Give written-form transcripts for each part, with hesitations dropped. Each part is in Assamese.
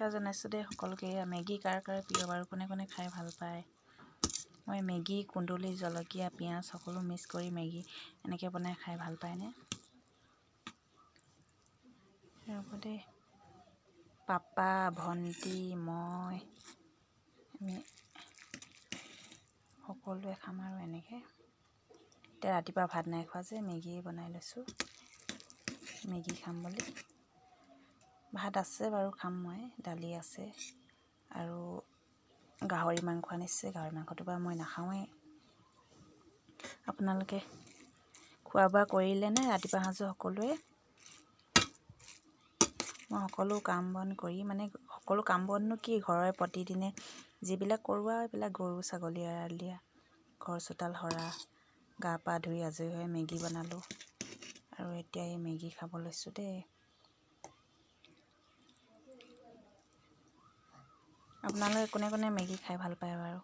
নমস্কাৰ জনাইছোঁ দেই সকলোকে। মেগী কাৰ কাৰ প্ৰিয় বাৰু, কোনে কোনে খাই ভাল পায়? মই মেগী কুন্দুলি জলকীয়া পিঁয়াজ সকলো মিক্স কৰি মেগী এনেকৈ বনাই খাই ভাল পায়নে? ৰ'ব দেই, পাপা ভণ্টি মই আমি সকলোৱে খাম আৰু এনেকৈ। এতিয়া ৰাতিপুৱা ভাত নাই খোৱা যে মেগী বনাই লৈছোঁ, মেগী খাম বুলি। ভাত আছে বাৰু, খাম মই। দালি আছে আৰু গাহৰি মাংস আনিছে। গাহৰি মাংসটো বাৰু মই নাখাওঁৱেই। আপোনালোকে খোৱা বোৱা কৰিলেনে ৰাতিপুৱা সাঁজো সকলোৱে? মই সকলো কাম বন কৰি সকলো কাম বননো কি, ঘৰৰে প্ৰতিদিনে যিবিলাক কৰোঁ আৰু এইবিলাক গৰু ছাগলী এৰাল দিয়া, ঘৰ চোতাল সৰা, গা পা ধুই আজৰি হৈ মেগী বনালোঁ আৰু এতিয়া এই মেগী খাব লৈছোঁ দেই। আপোনালোকে কোনে কোনে মেগী খাই ভাল পায় বাৰু?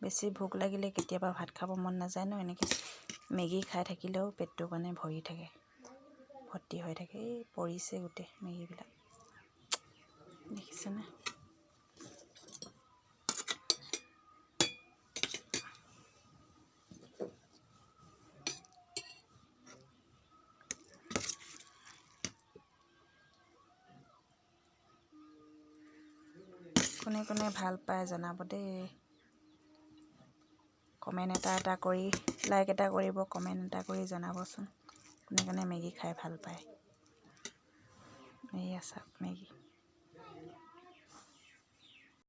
বেছি ভোক লাগিলে কেতিয়াবা ভাত খাব মন নাযায় ন, এনেকৈ মেগী খাই থাকিলেও পেটটো ভৰি থাকে, ভৰ্তি হৈ থাকে। এই পৰিছে গোটেই মেগীবিলাক, দেখিছেনে? কোনে কোনে ভাল পায় জনাব দেই। কমেণ্ট এটা কৰি, লাইক এটা কৰিব, কমেণ্ট এটা কৰি জনাবচোন কোনে কোনে মেগী খাই ভাল পায়। এয়া চাওক মেগী।